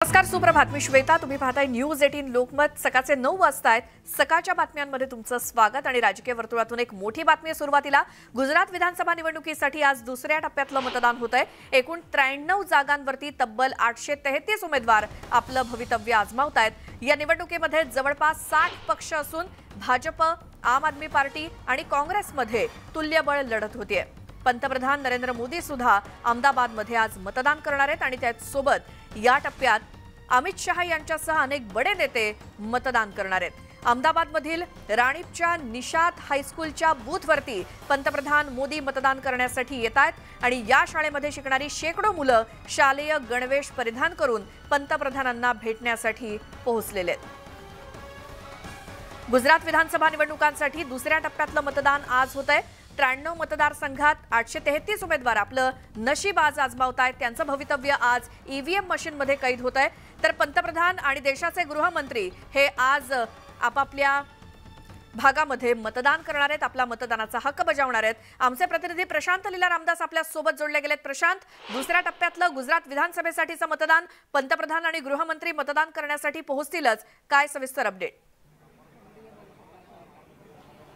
नमस्कार, सुप्रभात. मी श्वेता. तुम्ही पाहताय न्यूज 18 लोकमत. सकाळचे 9 वाजता आहेत. सकाळच्या बातम्यांमध्ये तुमचं स्वागत. आणि राजकीय वर्तुळातून एक मोठी बातमी सुरुवातीला. गुजरात विधानसभा निवडणुकीसाठी आज दुसऱ्या टप्प्यातलं मतदान होत आहे. एकूण 93 जागांवरती तब्बल 833 उमेदवार आपलं भवितव्य आजमावतायत. या निवडणुकीमध्ये जवळपास 60 पक्ष असून भाजप, आम आदमी पार्टी आणि काँग्रेसमध्ये तुल्यबळ लढत होतीये. पंतप्रधान नरेंद्र मोदी सुद्धा अहमदाबादमध्ये आज मतदान करणार आहेत आणि त्याचसोबत या टप्प्यात अमित शहा यांच्यासह अनेक बडे नेते मतदान करणार आहेत. अहमदाबादमधील राणीपच्या निशात हायस्कूलच्या बूथवरती पंतप्रधान मोदी मतदान करण्यासाठी येत आहेत आणि या शाळेमध्ये शिकणारी शेकडो मुलं शालेय गणवेश परिधान करून पंतप्रधानांना भेटण्यासाठी पोहोचलेले आहेत. गुजरात विधानसभा निवडणुकांसाठी दुसऱ्या टप्प्यातलं मतदान आज होत आहे. 93 मतदारसंघात 833 उमेदवार आपलं नशीब आज आजमावतायत. त्यांचं भवितव्य आज ईव्हीएम मशीनमध्ये कैद होत आहे. तर पंतप्रधान आणि देशाचे गृहमंत्री हे आज आपापल्या भागामध्ये मतदान करणार आहेत, आपला मतदानाचा हक्क बजावणार आहेत. आमचे प्रतिनिधी प्रशांत लीला रामदास आपल्या सोबत जोडले गेलेत. प्रशांत, दुसऱ्या टप्प्यातलं गुजरात विधानसभेसाठीचं मतदान, पंतप्रधान आणि गृहमंत्री मतदान करण्यासाठी पोहोचतीलच. काय सविस्तर अपडेट?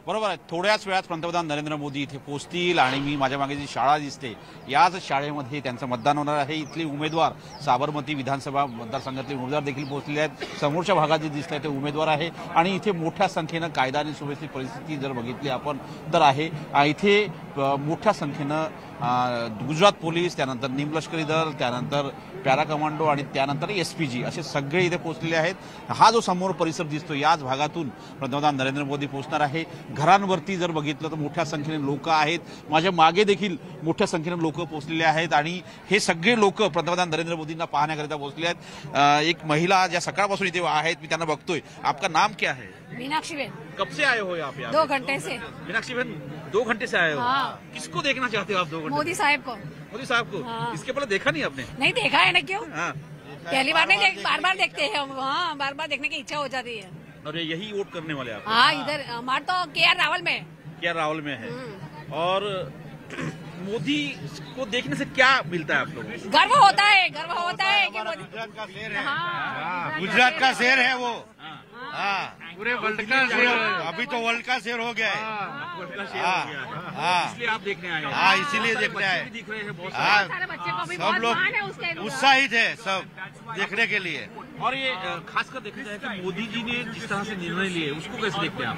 बरोबर आहे. थोड्याच वेळात पंतप्रधान नरेंद्र मोदी इथे पोहोचतील आणि मी माझ्या मागे जी शाळा दिसते याच शाळेमध्ये त्यांचं मतदान होणार आहे. इथले उमेदवार साबरमती विधानसभा मतदारसंघातले उमेदवार देखील पोहोचलेले आहेत. समोरच्या भागात जे दिसत आहे ते उमेदवार आहे आणि इथे मोठ्या संख्येनं कायदा आणि सुव्यवस्थित परिस्थिती जर बघितली आपण तर आहे. इथे मोठ्या संख्येनं गुजरात पोलीस, त्यानंतर निमलष्करी दल, त्यानंतर पॅरा कमांडो आणि त्यानंतर एसपीजी असे सगळे इथे पोहोचलेले आहेत. हा जो समोर परिसर दिसतो याच भागातून पंतप्रधान नरेंद्र मोदी पोहोचणार आहे. घरांवरती जर बघितलं तर मोठ्या संख्येने लोक आहेत. माझ्या मागे देखील मोठ्या संख्येने लोक पोहोचलेले आहेत आणि हे सगळे लोक पंतप्रधान नरेंद्र मोदींना पाहण्याकरिता पोहोचले आहेत. एक महिला ज्या सकाळपासून इथे आहेत मी त्यांना बघतोय. आपका नाम क्या है? मीनाक्षी बहन. कब से आए हो आप? 2 घंटे से. मीनाक्षी बहन, 2 घंटे से आए हो? हाँ. किसको देखना चाहते हो आप 2 घंटे? मोदी साहब को. मोदी साहब को? हाँ. इसके पहले देखा नहीं आपने? नहीं देखा है ना. क्यों? हाँ. पहली बार नहीं, बार बार देखते हैं हम. हाँ, बार बार देखने की इच्छा हो जाती है. और यही वोट करने वाले आप? हाँ, इधर हमारे तो KR रावल में. KR रावल में है. और मोदी को देखने से क्या मिलता है आप लोगों को? गर्व होता है कि मोदी. गुजरात का शेर है. हाँ, गुजरात का शेर है वो. हाँ, पूरे वर्ल्ड का शेर है. अभी तो वर्ल्ड का शेर हो गया है. हाँ, इसलिए आप देखने आए हैं? हाँ, इसीलिए देखने आए. दिख रहे हैं बहुत हाँ, सारे बच्चे को भी सब बहुत मान है उसके. लोग उत्साहित है सब देखने के लिए. और ये खासकर देखा जाए कि मोदी जी ने जिस तरह से निर्णय लिए उसको कैसे देखते हैं आप?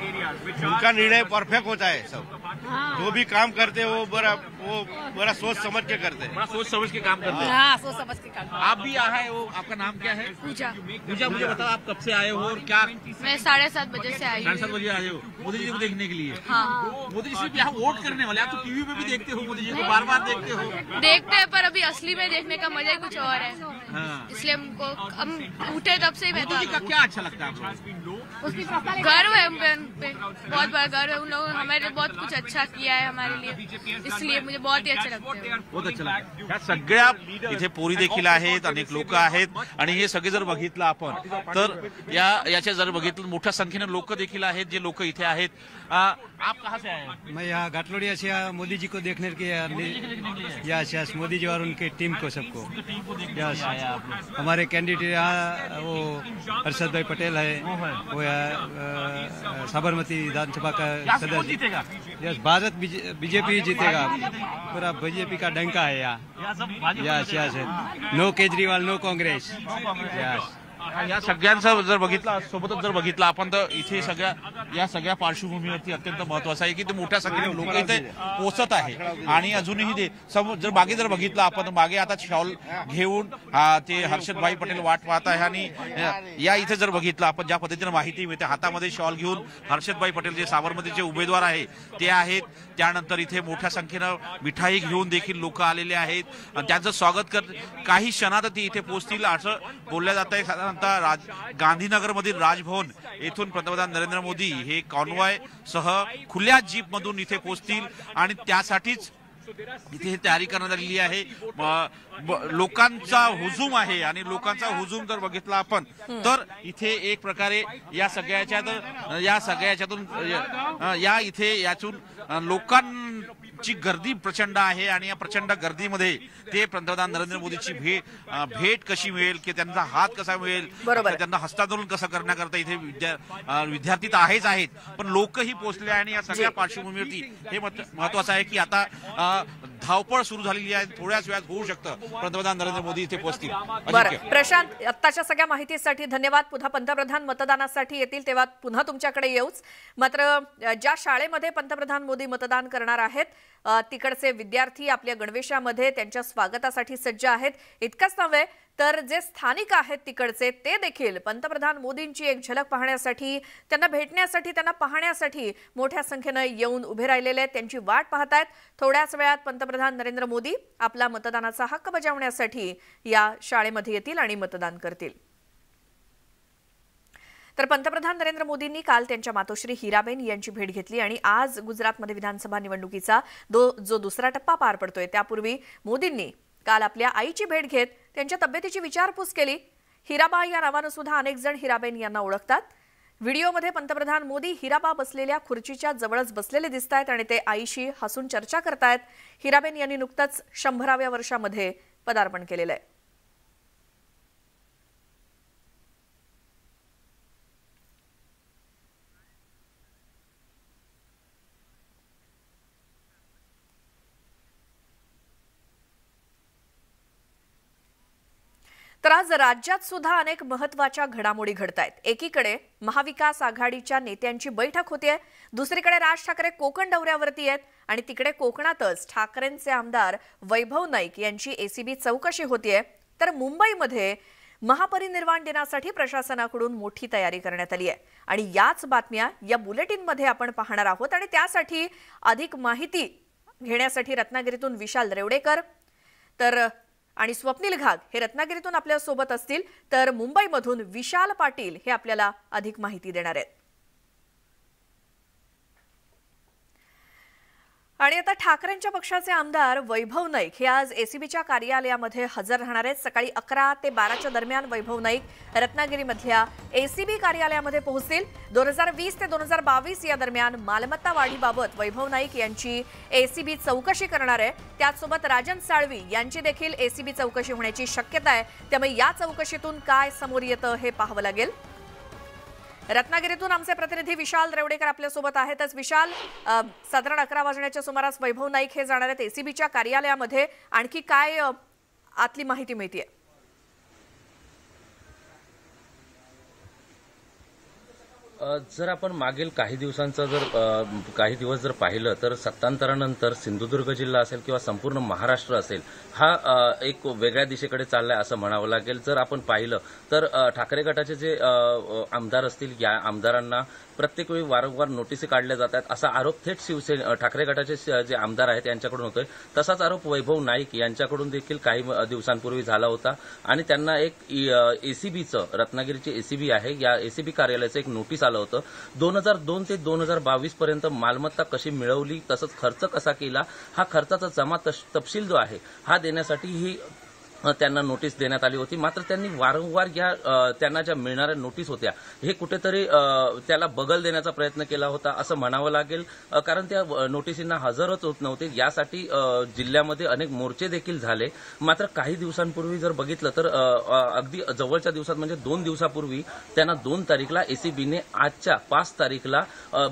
उनका निर्णय परफेक्ट होता है. सब हाँ. जो भी काम करते हैं वो बड़ा सोच समझ के करते हैं. बड़ा सोच समझ के काम करते हैं. हाँ, सोच समझ के काम. आप भी आए हो, आपका नाम क्या है? पूजा. पूजा, मुझे बताओ आप कब से आए हो और क्या? मैं 7:30 बजे से आई 7 बजे आए हो मोदी जी को देखने के लिए? हाँ, मोदी जी सिर्फ यहाँ वोट करने वाले, आप तो टीवी पे भी देखते हो मोदी जी को, बार बार देखते हो. देखते हैं पर अभी असली में देखने का मजा ही कुछ और है. हाँ. इसलिए हमको हम उठे तब से ही मैं मोदी जी का क्या अच्छा लगता है आपको? गर्व है हम पे, बहुत बड़ा गर्व है. उन लोगों ने हमारे लिए बहुत कुछ अच्छा किया है हमारे लिए, इसलिए मुझे बहुत ही अच्छा लगता है. बहुत अच्छा लगता. ह्या सगळ्या इथे पोरी देखील आहेत, अनेक लोक आहेत आणि हे सगळे जर बघितलं आपण तर याच्या जर बघितलं मोठ्या संख्येने लोक देखील आहेत जे लोक इथे आहेत. आप कहाँ से आए? मैं यहाँ घाटलोड़िया से मोदी जी को देखने के यस यस मोदी जी और उनके टीम को सबको. यस, हमारे कैंडिडेट यहाँ वो हर्षद भाई पटेल है, वो साबरमती विधानसभा का सदस्य. यस, भारत बीजेपी जीतेगा. पूरा बीजेपी का डंका है यहाँ. Yes yes, no Kejriwal, no Congress. Yes. या सगळ्यांचं जर बघितलं सोबतच जर बघितलं आपण तर इथे या सगळ्या पार्श्वभूमीवरती अत्यंत महत्वाचं आहे की ते मोठ्या संख्येने लोक इथे पोहोचत आहे. आणि अजूनही जर मागे जर बघितलं आपण मागे आता शॉल घेऊन ते हर्षदभाई पटेल वाट पाहत आहे. आणि या इथे जर बघितलं आपण ज्या पद्धतीने माहिती मिळते हातामध्ये शॉल घेऊन हर्षदभाई पटेल जे साबरमतीचे उमेदवार आहे ते आहेत. त्यानंतर इथे मोठ्या संख्येनं मिठाई घेऊन देखील लोक आलेले आहेत आणि त्यांचं स्वागत करत काही क्षणात ते इथे पोहोचतील असं बोलल्या जात आहे. साधारणतः गांधीनगरमधील राजभवन येथून पंतप्रधान नरेंद्र मोदी हे कॉन्वॉय सह खुल्या जीप मधून इथे पोहोचतील आणि त्यासाठीच इथे तयारी करण्यात आलेली आहे. लोकांचा हुजूम आहे आणि लोकांचा हुजूम जर बघितला आपण तर इथे एक प्रकारे या सगळ्याच्यातून या इथे यातून ची गर्दी प्रचंड आहे आणि या प्रचंड गर्दीमध्ये ते पंतप्रधान नरेंद्र मोदीची भेट कशी मिळेल की त्यांचा हात कसा मिळेल, त्यांना हस्तांतरण कसं करण्याकरता इथे विद्यार्थी तर आहेत पण लोकही पोहोचले आणि या सगळ्या पार्श्वभूमीवरती हे महत्वाचं आहे की आता धावपळ सुरू झालेली आहे. थोड्याच वेळात होऊ शकतं पंतप्रधान नरेंद्र मोदी इथे पोहोचतील. प्रशांत, आत्ताच्या सगळ्या माहितीसाठी धन्यवाद. पुन्हा पंतप्रधान मतदानासाठी येतील तेव्हा पुन्हा तुमच्याकडे येऊच. मात्र ज्या शाळेमध्ये पंतप्रधान मोदी मतदान करणार आहेत तिकडचे विद्यार्थी आपल्या गणवेशामध्ये त्यांच्या स्वागतासाठी सज्ज आहेत. इतकंच नव्हे तर जे स्थानिक आहेत तिकडचे ते देखील पंतप्रधान मोदींची एक झलक पाहण्यासाठी, त्यांना भेटण्यासाठी, त्यांना पाहण्यासाठी मोठ्या संख्येनं येऊन उभे राहिलेले आहेत. त्यांची वाट पाहतायत. थोड्याच वेळात पंतप्रधान नरेंद्र मोदी आपला मतदानाचा हक्क बजावण्यासाठी या शाळेमध्ये येतील आणि मतदान करतील. तर पंतप्रधान नरेंद्र मोदींनी काल त्यांच्या मातोश्री हिराबेन यांची भेट घेतली आणि आज गुजरातमध्ये विधानसभा निवडणुकीचा जो दुसरा टप्पा पार पडतोय त्यापूर्वी मोदींनी काल आपल्या आईची भेट घेत त्यांच्या तब्येतीची विचारपूस केली. हिराबा या नावानं सुद्धा अनेक जण हिराबेन यांना ओळखतात. व्हिडिओमध्ये पंतप्रधान मोदी हिराबा बसलेल्या खुर्चीच्या जवळच बसलेले दिसतायत आणि ते आईशी हसून चर्चा करतायत. हिराबेन यांनी नुकतंच 100व्या वर्षामध्ये पदार्पण केलेलं आहे. तर आज राज्यात सुद्धा अनेक महत्त्वाच्या घडामोडी घडतायत. एकीकडे महाविकास आघाडीच्या नेत्यांची बैठक होतीये, दुसरीकडे राज ठाकरे कोकण दौऱ्यावरती आहेत आणि तिकडे कोकणातच ठाकरेंचे आमदार वैभव नाईक यांची एसीबी चौकशी होतीये. तर मुंबईमध्ये महापरिनिर्वाण दिनासाठी प्रशासनाकडून मोठी तयारी करण्यात आली आहे आणि याच बातम्या या बुलेटिनमध्ये आपण पाहणार आहोत. आणि त्यासाठी अधिक माहिती घेण्यासाठी रत्नागिरीतून विशाल रेवडेकर आणि स्वप्नील घाग हे रत्नागिरीतून आपल्या सोबत असतील, तर मुंबईमधून विशाल पाटील हे आपल्याला अधिक माहिती देणार आहेत. आणि आता ठाकरेंच्या पक्षाचे आमदार वैभव नाईक हे आज एसीबीच्या कार्यालयामध्ये हजर राहणार आहेत. सकाळी 11 ते 12च्या दरम्यान वैभव नाईक रत्नागिरीमधल्या एसीबी कार्यालयामध्ये पोहोचतील. 2020 ते 2022 या दरम्यान मालमत्ता वाढीबाबत वैभव नाईक यांची एसीबी चौकशी करणार आहे. त्याचसोबत राजन साळवी यांची देखील एसीबी चौकशी होण्याची शक्यता आहे. त्यामुळे या चौकशीतून काय समोर येतं हे पाहावं लागेल. रत्नागिरीतून आमचे प्रतिनिधी विशाल रेवडेकर आपल्या सोबत आहेतच. विशाल, साधारण 11 वाजण्याच्या सुमारास वैभव नाईक हे जाणार आहेत एसीबीच्या कार्यालयामध्ये. आणखी काय आतली माहिती मिळतेय? जर आपण मागील काही दिवस जर पाहिलं तर सत्तांतरानंतर सिंधुदुर्ग जिल्हा असेल किंवा संपूर्ण महाराष्ट्र असेल हा एक वेगळ्या दिशेकडे चाललाय असं म्हणावं लागेल. जर आपण पाहिलं तर ठाकरे गटाचे जे आमदार असतील या आमदारांना प्रत्येक वेळी वारंवार नोटीसी काढल्या जातात असा आरोप थेट ठाकरे गटाचे जे आमदार आहेत यांच्याकडून होतोय. तसाच आरोप वैभव नाईक यांच्याकडून देखील काही दिवसांपूर्वी झाला होता आणि त्यांना एक एसीबीचं, रत्नागिरीची एसीबी आहे या एसीबी कार्यालयाचं एक नोटीस आलं होतं. 2002 ते 2022 पर्यंत मालमत्ता कशी मिळवली तसंच खर्च कसा केला हा खर्चाचा जमा तपशील जो आहे हा देण्यासाठी ही त्यांना नोटीस देण्यात आली होती. मात्र त्यांनी वारंवार त्यांना ज्या मिळणाऱ्या नोटीस होत्या हे कुठेतरी त्याला बगल देण्याचा प्रयत्न केला होता असं म्हणावं लागेल. कारण त्या नोटिसींना हजरच होत नव्हते. यासाठी जिल्ह्यामध्ये अनेक मोर्चे देखील झाले. मात्र काही दिवसांपूर्वी जर बघितलं तर अगदी जवळच्या दिवसात म्हणजे 2 दिवसापूर्वी त्यांना 2 तारीखला एसीबीने आजच्या 5 तारीखला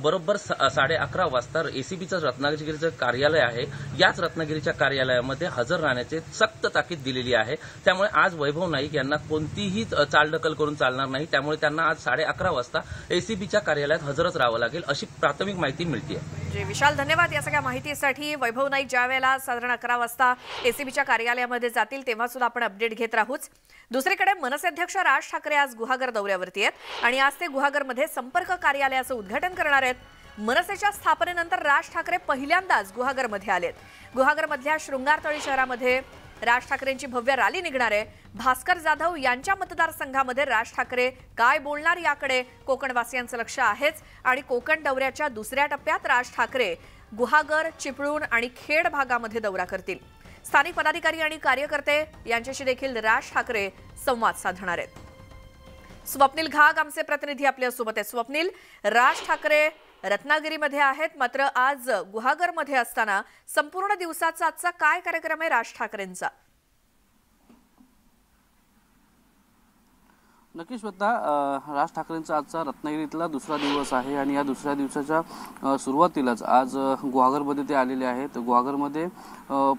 बरोबर 11:30 वाजता एसीबीचं रत्नागिरीचं कार्यालय आहे याच रत्नागिरीच्या कार्यालयामध्ये हजर राहण्याची सक्त ताकीद दिलेली आहे. त्यामुळे आज वैभव नाईक यांना कोणतीही चालढकल करून चालणार नाही. त्यामुळे त्यांना आज 11:30 वाजता एसीबीच्या कार्यालयात हजरच राहावं लागेल अशी प्राथमिक माहिती मिळते. विशाल, धन्यवाद या सगळ्या माहितीसाठी. वैभव नाईक ज्या वेळेला साधारण 11 वाजता एसीबीच्या कार्यालयामध्ये जातील तेव्हा सुद्धा आपण अपडेट घेत राहूच. दुसरीकडे मनसे अध्यक्ष राज ठाकरे आज गुहागर दौऱ्यावरती आहेत आणि आज ते गुहागरमध्ये संपर्क कार्यालयाचं उद्घाटन करणार आहेत. मनसेच्या स्थापनेनंतर राज ठाकरे पहिल्यांदाच गुहागरमध्ये आलेत. गुहागरमधल्या शृंगारतळी शहरामध्ये राज ठाकरेंची भव्य रॅली निघणार आहे. भास्कर जाधव यांच्या मतदारसंघामध्ये राज ठाकरे काय बोलणार याकडे कोकणवासियांचं लक्ष आहेच. आणि कोकण दौऱ्याच्या दुसऱ्या टप्प्यात राज ठाकरे गुहागर, चिपळूण आणि खेड भागामध्ये दौरा करतील. स्थानिक पदाधिकारी आणि कार्यकर्ते यांच्याशी देखील राज ठाकरे संवाद साधणार आहेत. स्वप्नील घाग आमचे प्रतिनिधी आपल्या सोबत आहेत. स्वप्नील, राज ठाकरे रत्नागिरीमध्ये आहेत, मात्र आज गुहागरमध्ये असताना संपूर्ण दिवसाचा आजचा काय कार्यक्रम आहे राज ठाकरेंचा? नक्की श्वेता, राज ठाकरेंचा आजचा रत्नागिरीतला दुसरा दिवस आहे आणि या दुसऱ्या दिवसाच्या सुरुवातीलाच आज गुहागरमध्ये ते आलेले आहेत. गुहागरमध्ये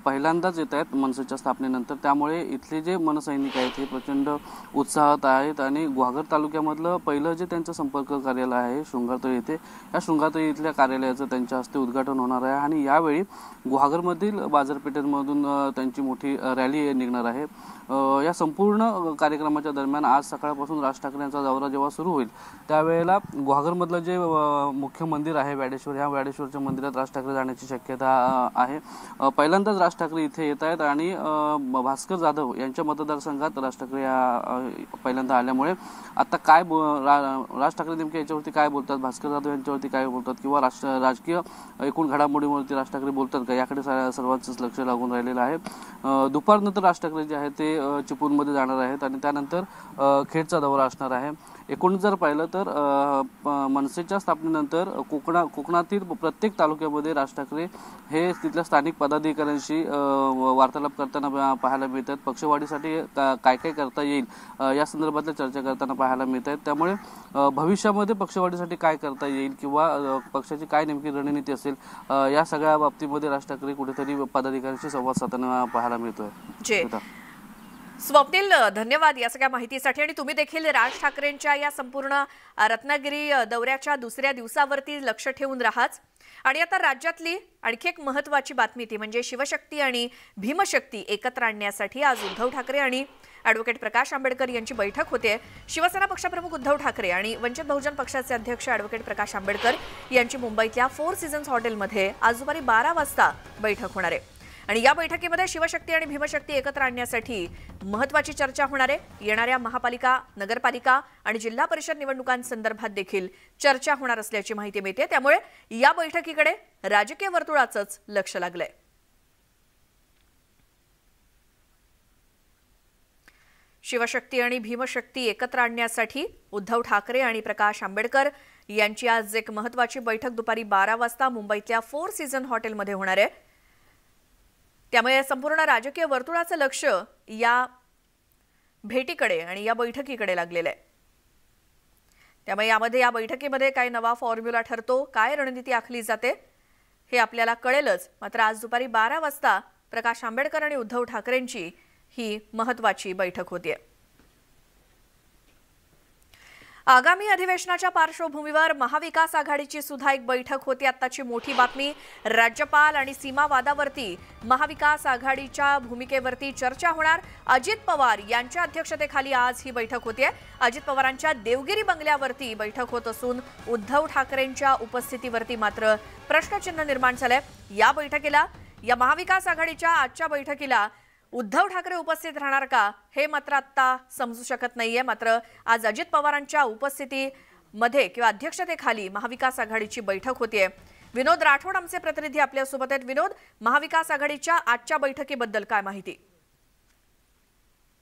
पहिल्यांदाच येत आहेत मनसेच्या स्थापनेनंतर, त्यामुळे इथले जे मनसैनिक आहेत हे प्रचंड उत्साहात आहेत. आणि गुहागर तालुक्यामधलं पहिलं जे त्यांचं संपर्क कार्यालय आहे शृंगारतळी येथे, या शृंगारतळी इथल्या कार्यालयाचं त्यांच्या हस्ते उद्घाटन होणार आहे आणि यावेळी गुहागरमधील बाजारपेठेमधून त्यांची मोठी रॅली निघणार आहे. या संपूर्ण कार्यक्रमाच्या दरम्यान आज सकाळपासून राज ठाकरेंचा दौरा जेव्हा सुरू होईल त्यावेळेला गुहागरमधलं जे मुख्य मंदिर आहे व्याडेश्वर, या व्याडेश्वरच्या मंदिरात राज ठाकरे जाण्याची शक्यता आहे. पहिल्यांदाच राज ठाकरे इथे येत आहेत आणि भास्कर जाधव यांच्या मतदारसंघात राज ठाकरे पहिल्यांदा आल्यामुळे आता काय राज ठाकरे नेमके याच्यावरती काय बोलतात, भास्कर जाधव यांच्यावरती काय बोलतात किंवा राजकीय एकूण घडामोडीवरती राज ठाकरे बोलतात का, याकडे सर्वांचंच लक्ष लागून राहिलेलं आहे. दुपारनंतर राज ठाकरे जे आहेत ते चिपळूणमध्ये जाणार आहेत आणि त्यानंतर खेडचा दौरा असणार आहे. एकूण जर पाहिलं तर मनसेच्या स्थापनेनंतर कोकणातील प्रत्येक तालुक्यामध्ये राज ठाकरे हे तिथल्या स्थानिक पदाधिकाऱ्यांशी वार्तालाप करताना पाहायला मिळतात. पक्षवाढीसाठी काय काय करता येईल या संदर्भातल्या चर्चा करताना पाहायला मिळत आहेत. त्यामुळे भविष्यामध्ये पक्षवाढीसाठी काय करता येईल किंवा पक्षाची काय नेमकी रणनीती असेल या सगळ्या बाबतीमध्ये राज ठाकरे कुठेतरी पदाधिकाऱ्यांशी संवाद साधताना पाहायला मिळतोय. स्वप्नील, धन्यवाद या सगळ्या माहितीसाठी. आणि तुम्ही देखील राज ठाकरेंच्या या संपूर्ण रत्नागिरी दौऱ्याच्या दुसऱ्या दिवसावरती लक्ष ठेवून राहाच. आणि आता राज्यातली आणखी एक महत्त्वाची बातमी ती म्हणजे शिवशक्ती आणि भीमशक्ती एकत्र आणण्यासाठी आज उद्धव ठाकरे आणि ॲडव्होकेट प्रकाश आंबेडकर यांची बैठक होते. शिवसेना पक्षप्रमुख उद्धव ठाकरे आणि वंचित बहुजन पक्षाचे अध्यक्ष ॲडव्होकेट प्रकाश आंबेडकर यांची मुंबईतल्या 4 सीझन्स हॉटेलमध्ये आज दुपारी 12 वाजता बैठक होणार आहे. आणि या बैठकीमध्ये शिवशक्ती आणि भीमशक्ती एकत्र आणण्यासाठी महत्त्वाची चर्चा होणार आहे. येणाऱ्या महापालिका, नगरपालिका आणि जिल्हा परिषद निवडणुकांसंदर्भात देखील चर्चा होणार असल्याची माहिती मिळते. त्यामुळे या बैठकीकडे राजकीय वर्तुळाचंच लक्ष लागलंय. शिवशक्ती आणि भीमशक्ती एकत्र आणण्यासाठी उद्धव ठाकरे आणि प्रकाश आंबेडकर यांची आज एक महत्त्वाची बैठक दुपारी 12 वाजता मुंबईतल्या 4 सीझन हॉटेलमध्ये होणार आहे. त्यामुळे संपूर्ण राजकीय वर्तुळाचं लक्ष या भेटीकडे आणि या बैठकीकडे लागलेलं आहे. त्यामुळे या बैठकीमध्ये काय नवा फॉर्म्युला ठरतो, काय रणनीती आखली जाते हे आपल्याला कळेलच. मात्र आज दुपारी 12 वाजता प्रकाश आंबेडकर आणि उद्धव ठाकरेंची ही महत्त्वाची बैठक होतीये. आगामी अधिवेशनाच्या पार्श्वभूमीवर महाविकास आघाडीची सुद्धा एक बैठक होती. आताची मोठी बातमी, राज्यपाल आणि सीमा वादावरती महाविकास आघाडीच्या भूमिकेवरती चर्चा होणार. अजित पवार यांच्या अध्यक्षतेखाली आज ही बैठक होतीये. अजित पवारांच्या देवगिरी बंगल्यावरती बैठक होत असून उद्धव ठाकरेंच्या उपस्थितीवरती मात्र प्रश्नचिन्ह निर्माण झालंय. या महाविकास आघाडीच्या आजच्या बैठकीला उद्धव ठाकरे उपस्थित राहणार का हे मात्र आता समजू शकत नाहीये. मात्र आज अजित पवारांच्या उपस्थितीमध्ये किंवा अध्यक्षतेखाली महाविकास आघाडीची बैठक होतीये. विनोद राठोड आमचे प्रतिनिधी आपल्यासोबत आहेत. विनोद, महाविकास आघाडीच्या आजच्या बैठकीबद्दल काय माहिती?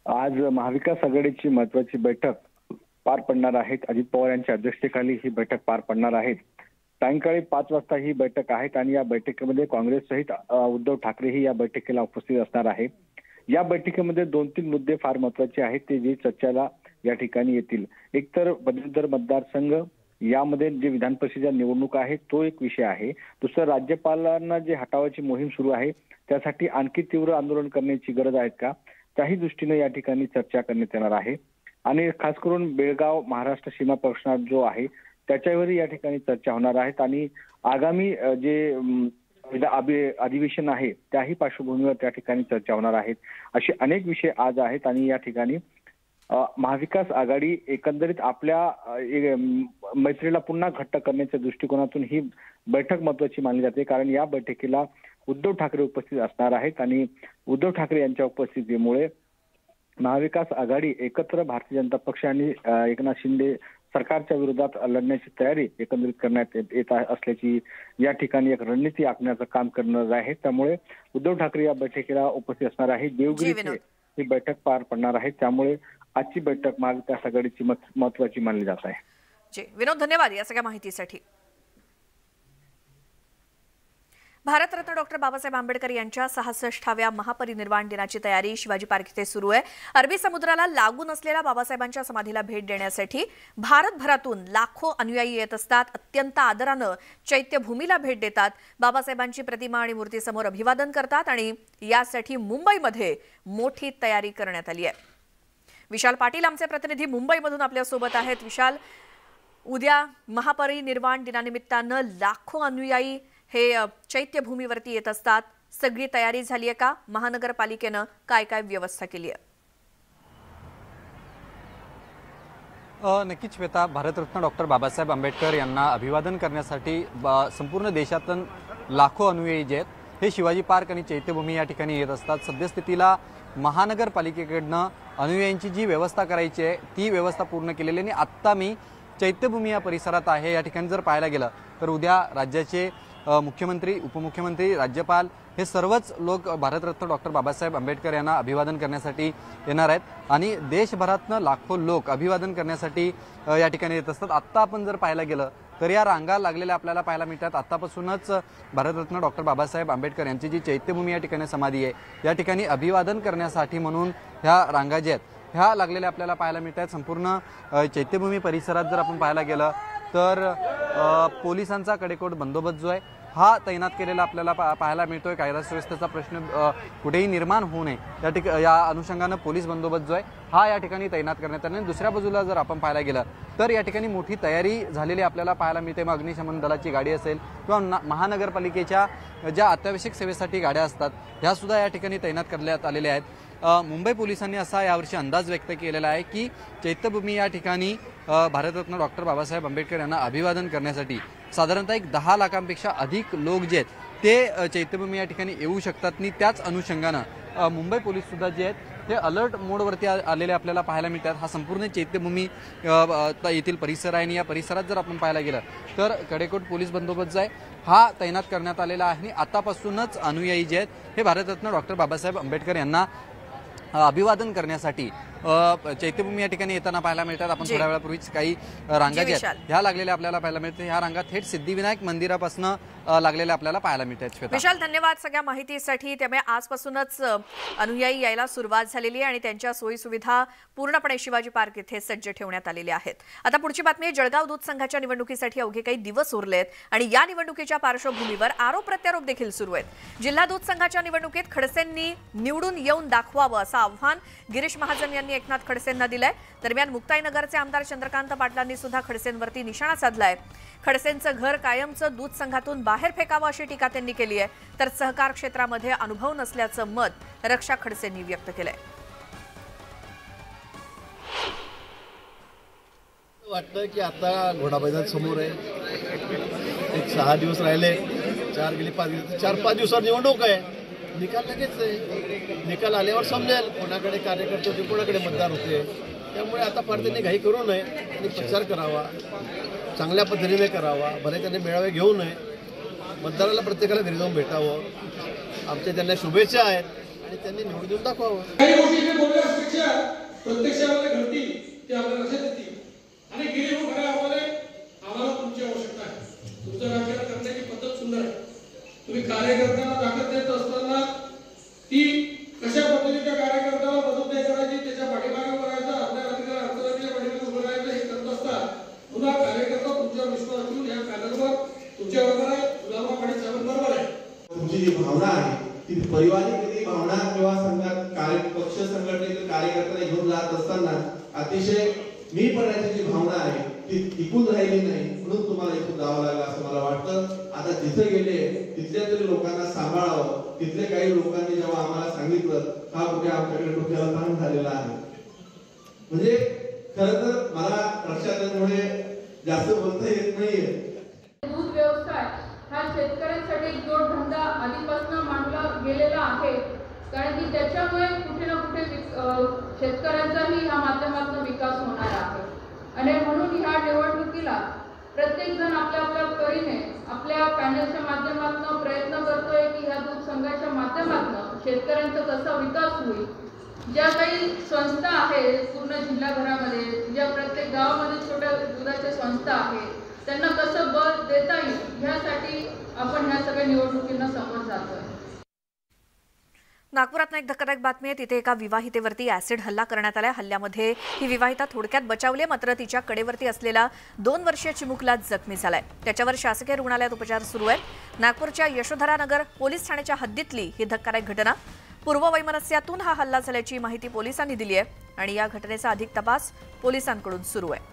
आज महाविकास आघाडीची महत्वाची बैठक पार पडणार आहे. अजित पवार यांच्या अध्यक्षतेखाली ही बैठक पार पडणार आहे. सायंकाळी 5 वाजता ही बैठक आहे आणि या बैठकीमध्ये काँग्रेस सहित उद्धव ठाकरेही या बैठकीला उपस्थित असणार आहे. या बैठकीमध्ये 2-3 मुद्दे फार महत्वाचे आहेत ते जे चर्चेला या ठिकाणी येतील. एक तर पदवीधर मतदारसंघ, यामध्ये जे विधान परिषदेच्या निवडणूक आहे तो एक विषय आहे. दुसरं, राज्यपालांना जे हटावाची मोहीम सुरू आहे त्यासाठी आणखी तीव्र आंदोलन करण्याची गरज आहे का, त्याही दृष्टीने या ठिकाणी चर्चा करण्यात येणार आहे. आणि खास करून बेळगाव महाराष्ट्र सीमा प्रश्न जो आहे त्याच्यावरही या ठिकाणी चर्चा होणार आहेत. आणि आगामी जे अधिवेशन आहे त्याही पार्श्वभूमीवर त्या ठिकाणी चर्चा होणार आहेत. असे अनेक विषय आज आहेत आणि या ठिकाणी महाविकास आघाडी एकंदरीत आपल्या मैत्रीला पुन्हा घट्ट करण्याच्या दृष्टिकोनातून ही बैठक महत्वाची मानली जाते. कारण या बैठकीला उद्धव ठाकरे उपस्थित असणार आहेत आणि उद्धव ठाकरे यांच्या उपस्थितीमुळे महाविकास आघाडी एकत्र भारतीय जनता पक्ष आणि एकनाथ शिंदे सरकारच्या विरोधात लढण्याची तयारी एकंदरीत करण्यात येत असल्याची या ठिकाणी एक रणनीती आखण्याचं काम करणार आहे. त्यामुळे उद्धव ठाकरे या बैठकीला उपस्थित असणार आहे. देवगिरी ही बैठक पार पडणार आहे. त्यामुळे आजची बैठक महाविकास आघाडीची महत्वाची मानली जात आहे. विनोद, धन्यवाद या सगळ्या माहितीसाठी. भारतरत्न डॉक्टर बाबासाहेब आंबेडकर यांच्या 66व्या महापरिनिर्वाण दिनाची तयारी शिवाजी पार्क इथे सुरू आहे। अरबी समुद्राला लागून असलेल्या बाबासाहेबांच्या समाधीला भेट देण्यासाठी भारतभरातून लाखो अनुयायी येत असतात। अत्यंत आदरानं चैत्यभूमीला भेट देतात, बाबासाहेबांची प्रतिमा आणि मूर्तीसमोर अभिवादन करतात आणि यासाठी मुंबईमध्ये मोठी तयारी करण्यात आली आहे। विशाल पाटील आमचे प्रतिनिधी मुंबईमधून आपल्या सोबत आहेत। विशाल, उद्या महापरिनिर्वाण दिनानिमित्तानं लाखो अनुयायी हे चैत्यभूमीवरती येत असतात। सगळी तयारी झाली आहे का? महानगरपालिकेनं काय काय व्यवस्था केली आहे? नक्कीच श्वेता, भारतरत्न डॉक्टर बाबासाहेब आंबेडकर यांना अभिवादन करण्यासाठी संपूर्ण देशातून लाखो अनुयायी जे आहेत हे शिवाजी पार्क आणि चैत्यभूमी या ठिकाणी येत असतात। सद्यस्थितीला महानगरपालिकेकडनं अनुयायींची जी व्यवस्था करायची आहे ती व्यवस्था पूर्ण केलेली आणि आत्ता मी चैत्यभूमी या परिसरात आहे। या ठिकाणी जर पाहायला गेलं तर उद्या राज्याचे मुख्यमंत्री, उपमुख्यमंत्री, राज्यपाल हे सर्वच लोक भारतरत्न डॉक्टर बाबासाहेब आंबेडकर यांना अभिवादन करण्यासाठी येणार आहेत आणि देशभरातनं लाखो लोक अभिवादन करण्यासाठी या ठिकाणी येत असतात। आत्ता आपण जर पाहायला गेलं तर या रांगा लागलेल्या आपल्याला पाहायला मिळतात। आत्तापासूनच भारतरत्न डॉक्टर बाबासाहेब आंबेडकर यांची जी चैत्यभूमी या ठिकाणी समाधी आहे या ठिकाणी अभिवादन करण्यासाठी म्हणून ह्या रांगा ज्या आहेत ह्या लागलेल्या आपल्याला पाहायला मिळतात। संपूर्ण चैत्यभूमी परिसरात जर आपण पाहायला गेलं तर पोलिसांचा कडेकोट बंदोबस्त जो आहे हा तैनात केलेला आपल्याला पाहायला मिळतोय। कायदा सुव्यवस्थेचा प्रश्न कुठेही निर्माण होऊ नये या अनुषंगानं पोलीस बंदोबस्त जो आहे हा या ठिकाणी तैनात करण्यात आला। दुसऱ्या बाजूला जर आपण पाहायला गेलं तर या ठिकाणी मोठी तयारी झालेली आपल्याला पाहायला मिळते। मग अग्निशमन दलाची गाडी असेल किंवा महानगरपालिकेच्या ज्या अत्यावश्यक सेवेसाठी गाड्या असतात ह्या सुद्धा या ठिकाणी तैनात करण्यात आलेल्या आहेत। मुंबई पोलिसांनी असा यावर्षी अंदाज व्यक्त केलेला आहे की चैत्यभूमी या ठिकाणी भारतरत्न डॉक्टर बाबासाहेब आंबेडकर यांना अभिवादन करण्यासाठी साधारणतः 10 लाखांपेक्षा अधिक लोक जे आहेत ते चैत्यभूमी या ठिकाणी येऊ शकतात आणि त्याच अनुषंगानं मुंबई पोलीस सुद्धा जे आहेत ते अलर्ट मोडवरती आलेले आपल्याला पाहायला मिळतात। हा संपूर्ण चैत्यभूमी येथील परिसर आहे आणि या परिसरात जर आपण पाहायला गेलं तर कडेकोट पोलीस बंदोबस्त आहे हा तैनात करण्यात आलेला आहे आणि आतापासूनच अनुयायी जे आहेत हे भारतरत्न डॉक्टर बाबासाहेब आंबेडकर यांना अभिवादन करण्यासाठी चैत्यभूमी या ठिकाणी येताना पाहायला मिळतात। आपण थोड्या वेळापूर्वीच काही रांगा ज्या आहेत ह्या लागलेल्या आपल्याला पाहायला मिळतात। ह्या रांगा थेट सिद्धिविनायक मंदिरापासून लागलेल्या आपल्याला पाहायला मिळतात। विशाल, धन्यवाद सगळ्या माहितीसाठी। त्यामुळे आजपासूनच अनुयायी यायला सुरुवात झालेली आहे आणि त्यांच्या सोयी सुविधा पूर्णपणे शिवाजी पार्क इथे सज्ज ठेवण्यात आलेल्या आहेत। आता पुढची बातमी आहे, जळगाव दूध संघाच्या निवडणुकीसाठी अवघे काही दिवस उरलेत आणि या निवडणुकीच्या पार्श्वभूमीवर आरोप प्रत्यारोप देखील सुरू आहेत। जिल्हा दूध संघाच्या निवडणुकीत खडसेंनी निवडून येऊन दाखवावं असं आव्हान गिरीश महाजन यांनी एकनाथ खडसेंना दिलंय। दरम्यान मुक्ताईनगरचे आमदार चंद्रकांत पाटलांनी सुद्धा खडसेंवरती निशाणा साधलाय। खडसेंचं घर कायमचं दूध संघातून बाहेर फेकावं अशी टीका त्यांनी केली आहे। तर सहकार क्षेत्रामध्ये अनुभव नसल्याचं मत रक्षा खडसेंनी व्यक्त केलंय। वाटतं की आता घोडा मैदान समोर आहे, एक 6 दिवस राहिले, 4 गेले 5 दिवस, 4-5 दिवसात निवडणूक आहे, निकाल लगेच आहे। निकाल आल्यावर समजेल कोणाकडे कार्यकर्ते होते, कोणाकडे मतदार होते। त्यामुळे आता फार त्यांनी घाई करू नये आणि प्रचार करावा, चांगल्या पद्धतीने करावा, भले त्यांनी मेळावे घेऊ नये, मतदाराला प्रत्येकाला घरी जाऊन भेटावं। आमच्या त्यांना शुभेच्छा आहेत आणि त्यांनी निवडून देऊन दाखवावं। काही गोष्टी प्रत्यक्षामध्ये घडतील ते आपल्याला लक्षात येतील आणि गेली आम्हाला तुमची आवश्यकता आहे। तुमचं राजकारण करण्याची पद्धत सुंदर आहे। तुम्ही कार्यकर्त्यांना ताकद देत असताना ती कशा पद्धतीच्या कार्यकर्त्याला मदत नाही करायची, त्याच्या पाठीमागे करायचं, आपल्या अर्थव्यवस्थेच्या पाठीमागे उभं राहायचं हे करत असतात। पुन्हा कार्यकर्ता तुमच्या विश्वास ठेवून या पॅनलवर तुमच्या बरोबर आहे, गुलाबराव पाटील साहेब बरोबर आहे। तुमची जी भावना आहे ती परिवारिक भावना किंवा संघात पक्ष संघटनेतील कार्यकर्त्यांना घेऊन जात असताना अतिशय मी पडण्याची जी भावना आहे ती टिकून राहिली नाही, म्हणून तुम्हाला इथून जावं लागलं असं मला वाटतं। आता जिथे गेले तिथल्या तरी लोकांना सांभाळावं। तिथले काही लोकांनी जेव्हा आम्हाला सांगितलं हा कुठे आमच्याकडे डोक्याला ताण झालेला आहे, म्हणजे खरं तर मला रक्षाबंधनमुळे जास्त बोलता येत नाहीये। दूध व्यवसाय हा शेतकऱ्यांसाठी एक जोडधंदा आधीपासून मानला गेलेला आहे, कारण की त्याच्यामुळे कुठे ना कुठे शेतकऱ्यांचाही ह्या माध्यमातून विकास होणार आहे। आणि म्हणून ह्या निवडणुकीला प्रत्येक जण आपल्या आपल्या परीने आपल्या पॅनलच्या माध्यमातून प्रयत्न करतोय की ह्या दूध संघाच्या माध्यमातून शेतकऱ्यांचा कसा विकास होईल। ज्या काही संस्था आहेत पूर्ण जिल्हाभरामध्ये, ज्या प्रत्येक गावामध्ये छोट्या दुधाच्या संस्था आहेत, त्यांना कसं बळ देता येईल ह्यासाठी आपण ह्या सगळ्या निवडणुकींना समोर जातोय. नागपुरात एक धक्कादायक बातमी आहे. तिथे एका विवाहितेवरती ऍसिड हल्ला करण्यात आला. हल्ल्यामध्ये ही विवाहिता थोडक्यात बचावली, मात्र तिच्या कडेवरती असलेला 2 वर्षीय चिमुकला जखमी झालाय. त्याच्यावर शासकीय रुग्णालयात उपचार सुरू आहेत. नागपूरच्या यशोधरा नगर पोलीस ठाण्याच्या हद्दीतली ही धक्कादायक घटना. पूर्ववैमनस्यातून हा हल्ला झाल्याची माहिती पोलिसांनी दिली आहे आणि या घटनेचा अधिक तपास पोलिसांकडून सुरू आहे.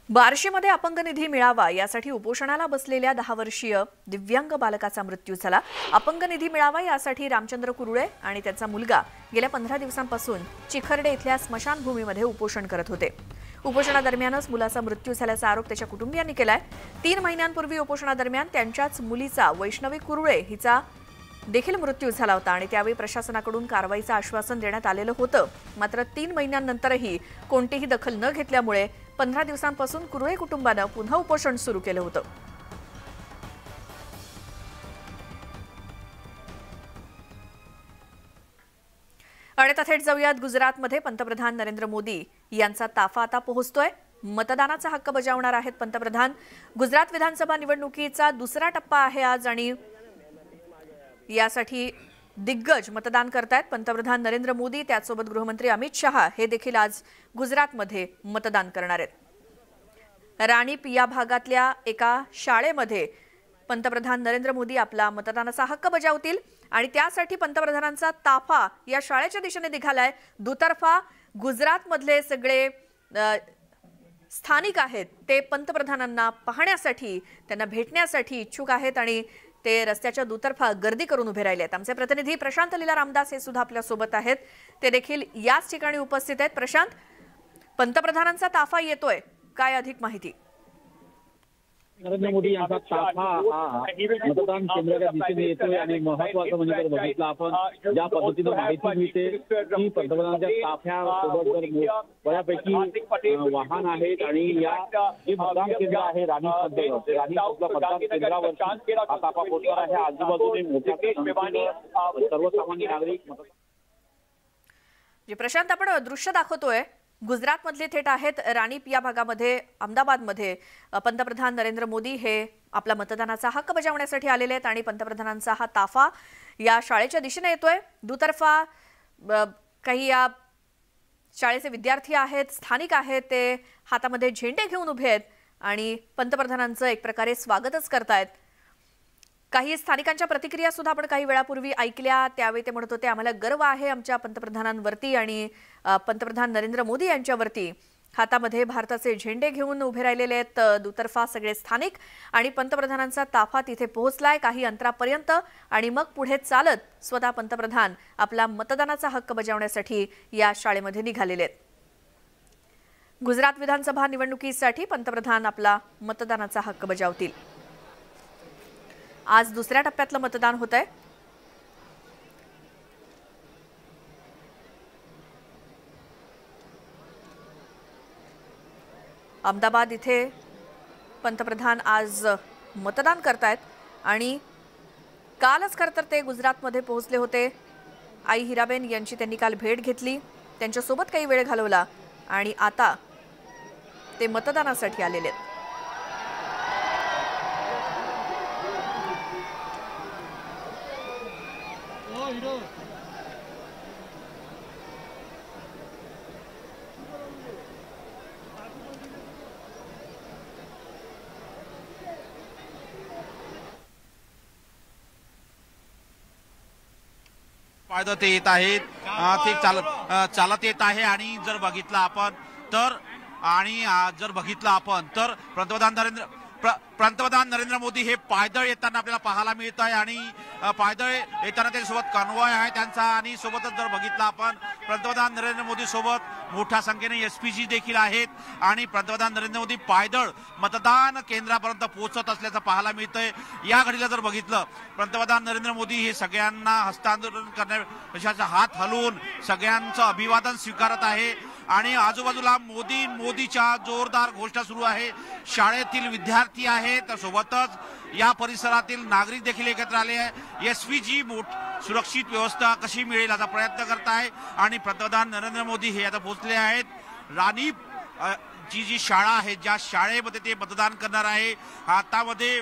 बार्शीमध्ये अपंग निधी मिळावा यासाठी उपोषणाला बसलेल्या 10 वर्षीय दिव्यांग बालकाचा मृत्यू झाला. अपंग निधी मिळावा यासाठी रामचंद्र कुरुळे आणि त्याचा मुलगा गेल्या 15 दिवसांपासून चिखर्डे इथल्या स्मशानभूमीमध्ये उपोषण करत होते. उपोषणादरम्यानच मुलाचा मृत्यू झाल्याचा आरोप त्याच्या कुटुंबियांनी केलाय. 3 महिन्यांपूर्वी उपोषणादरम्यान त्यांच्याच मुलीचा वैष्णवी कुरुळे हिचा देखील मृत्यू झाला होता आणि त्यावेळी प्रशासनाकडून कारवाईचं आश्वासन देण्यात आलेलं होतं. मात्र 3 महिन्यांनंतरही कोणतीही दखल न घेतल्यामुळे 15 दिवसांपासून कुरुळे कुटुंबानं पुन्हा उपोषण सुरू केलं होतं. आणि आता थेट जाऊयात गुजरातमध्ये. पंतप्रधान नरेंद्र मोदी यांचा ताफा आता पोहोचतोय. मतदानाचा हक्क बजावणार आहेत पंतप्रधान. गुजरात विधानसभा निवडणुकीचा दुसरा टप्पा आहे आज आणि यासाठी दिग्गज मतदान करतायत. पंतप्रधान नरेंद्र मोदी त्याचसोबत गृहमंत्री अमित शहा हे देखील आज गुजरातमध्ये मतदान करणार आहेत. राणीप या भागातल्या एका शाळेमध्ये पंतप्रधान नरेंद्र मोदी आपला मतदानाचा हक्क बजावतील आणि त्यासाठी पंतप्रधानांचा ताफा या शाळेच्या दिशेने निघालाय. दुतर्फा गुजरातमधले सगळे स्थानिक आहेत ते पंतप्रधानांना पाहण्यासाठी त्यांना भेटण्यासाठी इच्छुक आहेत आणि ते रस्त्याच्या दुतर्फा गर्दी करून उभे राहिले आहेत. आमचे प्रतिनिधी प्रशांत लीला रामदास हे सुद्धा आपल्या सोबत आहेत. ते देखील याच ठिकाणी उपस्थित आहेत. प्रशांत, पंतप्रधानांचा ताफा येतोय, काय अधिक माहिती? नरेंद्र मोदी यांचा ताफा हा मतदान केंद्राच्या दिशेने येतोय आणि महत्वाचं म्हणजे जर बघितलं आपण ज्या पद्धतीनं माहिती मिळते की पंतप्रधानांच्या ताफ्यासोबत जर बऱ्यापैकी वाहन आहेत आणि या जे मतदान केंद्र आहे राणीमध्ये मतदान केंद्रावरती हा ताफा पोहोचणार आहे. आजूबाजूने मोठ्या सर्वसामान्य नागरिक. जे प्रशांत आपण दृश्य दाखवतोय गुजरातमधले थेट आहेत राणीप या भागामध्ये अहमदाबादमध्ये पंतप्रधान नरेंद्र मोदी हे आपला मतदानाचा हक्क बजावण्यासाठी आलेले आहेत आणि पंतप्रधानांचा हा ताफा या शाळेच्या दिशेने येतोय. दुतर्फा काही या शाळेचे विद्यार्थी आहेत, स्थानिक आहेत, ते हातामध्ये झेंडे घेऊन उभे आहेत आणि पंतप्रधानांचं एक प्रकारे स्वागतच करतायत. काही स्थानिकांच्या प्रतिक्रिया सुद्धा आपण काही वेळापूर्वी ऐकल्या. त्यावेळी ते म्हणत होते आम्हाला गर्व आहे आमच्या पंतप्रधानांवरती आणि पंतप्रधान नरेंद्र मोदी यांच्यावरती. हातामध्ये भारताचे झेंडे घेऊन उभे राहिलेले आहेत दुतर्फा सगळे स्थानिक आणि पंतप्रधानांचा ताफा तिथे पोहोचलाय काही अंतरापर्यंत आणि मग पुढे चालत स्वतः पंतप्रधान आपला मतदानाचा हक्क बजावण्यासाठी या शाळेमध्ये निघालेले आहेत. गुजरात विधानसभा निवडणुकीसाठी पंतप्रधान आपला मतदानाचा हक्क बजावतील. आज दुसऱ्या टप्प्यातलं मतदान होत आहे. अहमदाबाद इथे पंतप्रधान आज मतदान करतायत आणि कालच खरं तर ते गुजरातमध्ये पोहोचले होते. आई हिराबेन यांची त्यांनी काल भेट घेतली, त्यांच्यासोबत काही वेळ घालवला आणि आता ते मतदानासाठी आलेले आहेत. पायदळ ते येत आहेत, ते चालत येत आहे आणि जर बघितलं आपण तर पंतप्रधान नरेंद्र मोदी हे पायदळ येताना आपल्याला पाहायला मिळत आहे आणि पायदळ येताना त्याच्यासोबत कॉन्वॉय आहे त्यांचा आणि सोबतच जर बघितलं आपण पंतप्रधान नरेंद्र मोदी सोबत मोठ्या संख्येने एसपीजी देखील आहेत आणि पंतप्रधान नरेंद्र मोदी पायदळ मतदान केंद्रापर्यंत पोहोचत असल्याचं पाहायला मिळतंय. या घडीला जर बघितलं पंतप्रधान नरेंद्र मोदी हे सगळ्यांना हस्तांतरण करण्याचा हात हलवून सगळ्यांचं अभिवादन स्वीकारत आहे आणि आजूबाजूला मोदीच्या जोरदार घोषणा सुरू आहे. शाळेतील विद्यार्थी आहेत, सोबतच या परिसरातील नागरिक देखील एकत्र आले आहे. एसपीजी सुरक्षित व्यवस्था कशी मिळेल याचा प्रयत्न करत आहे आणि पंतप्रधान नरेंद्र मोदी हे आता पोहोचले आहेत. राणीप जी शाळा आहे, ज्या शाळेमध्ये ते मतदान करणार आहे. हातामध्ये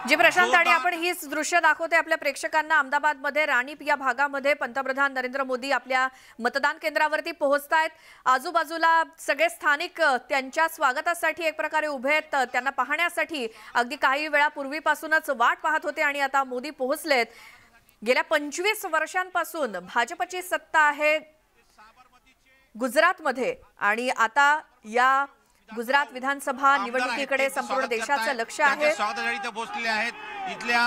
जी प्रशांत, आणि आपण हीच दृश्य दाखवतोय आपल्या प्रेक्षकांना. अहमदाबादमध्ये राणीप या भागामध्ये पंतप्रधान नरेंद्र मोदी आपल्या मतदान केंद्रावरती पोहोचतायत. आजूबाजूला सगळे स्थानिक त्यांच्या स्वागतासाठी एक प्रकारे उभे आहेत, त्यांना पाहण्यासाठी अगदी काही वेळापूर्वीपासूनच वाट पाहत होते आणि आता मोदी पोहोचलेत. गेल्या 25 वर्षांपासून भाजपची सत्ता आहे गुजरातमध्ये आणि आता या गुजरात विधानसभा निवडणुकीकडे संपूर्ण देशाचं लक्ष आहे. स्वागतासाठी इथे पोहोचलेले आहेत. इथल्या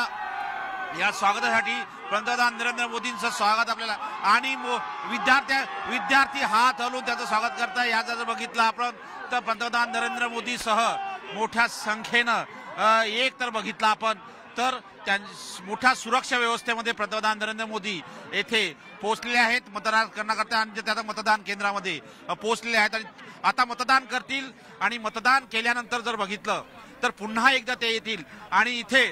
या स्वागतासाठी पंतप्रधान नरेंद्र मोदींचं स्वागत आपल्याला आणि विद्यार्थी हात हलवून त्याचं स्वागत करताय. याचं जर बघितलं आपण तर पंतप्रधान नरेंद्र मोदीसह मोठ्या संख्येनं एक तर बघितलं आपण तर मोठ्या सुरक्षा व्यवस्थेमध्ये पंतप्रधान नरेंद्र मोदी येथे पोहोचलेले आहेत मतदान करण्याकरता आणि त्या मतदान केंद्रामध्ये पोहोचलेले आहेत आणि आता मतदान करतील. आणि मतदान केल्यानंतर जर बघितलं तर पुन्हा एकदा ते येतील आणि इथे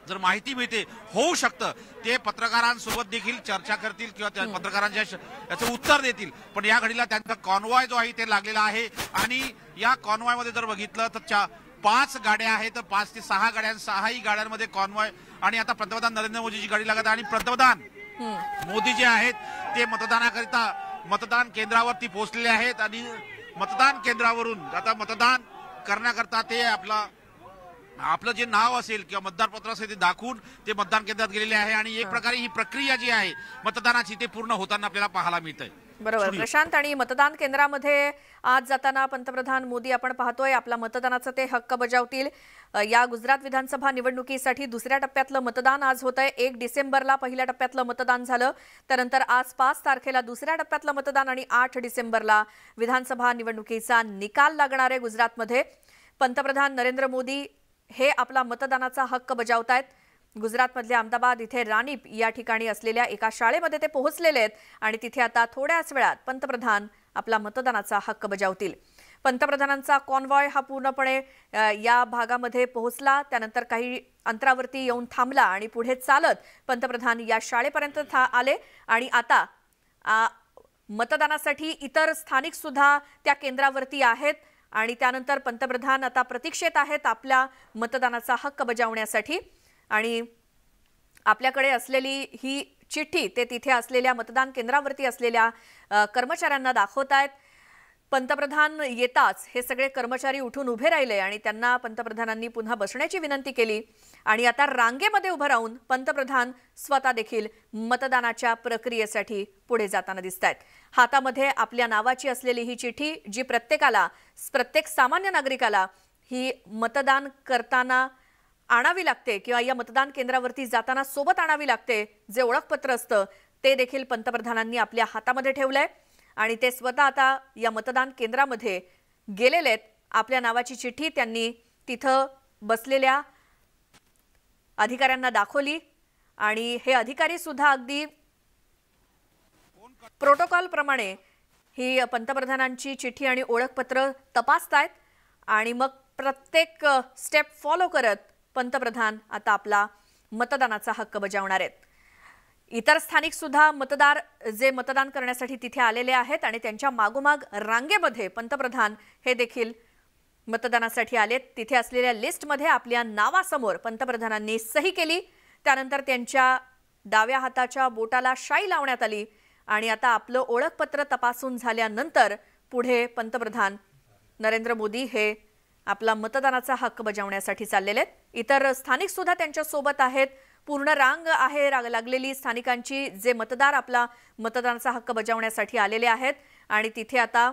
जर माहिती मिळते होऊ शकतं ते पत्रकारांसोबत देखील चर्चा करतील किंवा त्या पत्रकारांच्या याचं उत्तर देतील. पण या घडीला त्यांचा कॉन्वॉय जो आहे ते लागलेला आहे आणि या कॉन्वॉयमध्ये जर बघितलं तर 5 गाड्या आहेत, तर 5 ते 6 गाड्या, 6ही गाड्यांमध्ये कॉन्वॉय. आणि आता पंतप्रधान नरेंद्र मोदीची गाडी लागत आणि पंतप्रधान मोदी जे आहेत ते मतदानाकरिता मतदान केंद्रावरती पोहोचलेले आहेत आणि मतदान केंद्रावरून आता मतदान करण्याकरता ते आपलं जे नाव असेल किंवा मतदारपत्र असेल ते दाखवून ते मतदान केंद्रात गेलेले आहे आणि एक प्रकारे ही प्रक्रिया जी आहे मतदानाची ते पूर्ण होताना आपल्याला पाहायला मिळतंय. बरोबर प्रशांत, आणि मतदान केंद्रामध्ये आज जाताना पंतप्रधान मोदी आपण पाहतोय आपला मतदानाचा ते हक्क बजावतील. या गुजरात विधानसभा निवडणुकीसाठी दुसऱ्या टप्प्यातलं मतदान आज होतंय. 1 डिसेंबरला पहिल्या टप्प्यातलं मतदान झालं, त्यानंतर आज 5 तारखेला दुसऱ्या टप्प्यातलं मतदान आणि 8 डिसेंबरला विधानसभा निवडणुकीचा निकाल लागणार आहे गुजरातमध्ये. पंतप्रधान नरेंद्र मोदी हे आपला मतदानाचा हक्क बजावतायत. गुजरातमधल्या अहमदाबाद इथे राणीप या ठिकाणी असलेल्या एका शाळेमध्ये ते पोहोचलेले आहेत आणि तिथे आता थोड्याच वेळात पंतप्रधान आपला मतदानाचा हक्क बजावतील. पंतप्रधानांचा कॉन्वॉय हा पूर्णपणे या भागामध्ये पोहोचला, त्यानंतर काही अंतरावरती येऊन थांबला आणि पुढे चालत पंतप्रधान या शाळेपर्यंत आले आणि आता मतदानासाठी इतर स्थानिक सुद्धा त्या केंद्रावरती आहेत आणि त्यानंतर पंतप्रधान आता प्रतीक्षेत आहेत आपल्या मतदानाचा हक्क बजावण्यासाठी. आणि आपल्याकडे असलेली ही चिठ्ठी ते तिथे असलेल्या मतदान केंद्रावरती असलेल्या कर्मचाऱ्यांना दाखवतायत. पंतप्रधान येताच हे सगळे कर्मचारी उठून उभे राहिले आणि त्यांना पंतप्रधानांनी पुन्हा बसण्याची विनंती केली आणि आता रांगेमध्ये उभं राहून पंतप्रधान स्वतः देखील मतदानाच्या प्रक्रियेसाठी पुढे जाताना दिसतायत. हातामध्ये आपल्या नावाची असलेली ही चिठ्ठी जी प्रत्येक सामान्य नागरिकाला ही मतदान करताना आणावी लागते किंवा या मतदान केंद्रावरती जाताना सोबत आणावी लागते, जे ओळखपत्र असतं ते देखील पंतप्रधानांनी आपल्या हातामध्ये ठेवलंय आणि ते स्वतः आता या मतदान केंद्रामध्ये गेलेले आहेत. आपल्या नावाची चिठ्ठी त्यांनी तिथं बसलेल्या अधिकाऱ्यांना दाखवली आणि हे अधिकारी सुद्धा अगदी प्रोटोकॉल प्रमाणे ही पंतप्रधानांची चिठ्ठी आणि ओळखपत्र तपासतायत आणि मग प्रत्येक स्टेप फॉलो करत पंतप्रधान आता आपला मतदानाचा हक्क बजावणार आहेत. इतर स्थानिक सुद्धा मतदार जे मतदान करण्यासाठी तिथे आलेले आहेत आणि त्यांच्या मागोमाग रांगेमध्ये पंतप्रधान हे देखील मतदानासाठी आलेत. तिथे असलेल्या लिस्टमध्ये आपल्या नावासमोर पंतप्रधानांनी सही केली, त्यानंतर त्यांच्या डाव्या हाताच्या बोटाला शाई लावण्यात आली आणि आता आपलं ओळखपत्र तपासून झाल्यानंतर पुढे पंतप्रधान नरेंद्र मोदी हे आपला मतदानाचा हक्क बजावण्यासाठी चाललेले आहेत. इतर स्थानिक सुद्धा त्यांच्या सोबत आहेत. पूर्ण रांग आहे लागलेली स्थानिकांची, जे मतदार आपला मतदानाचा हक्क बजावण्यासाठी आलेले आहेत आणि तिथे आता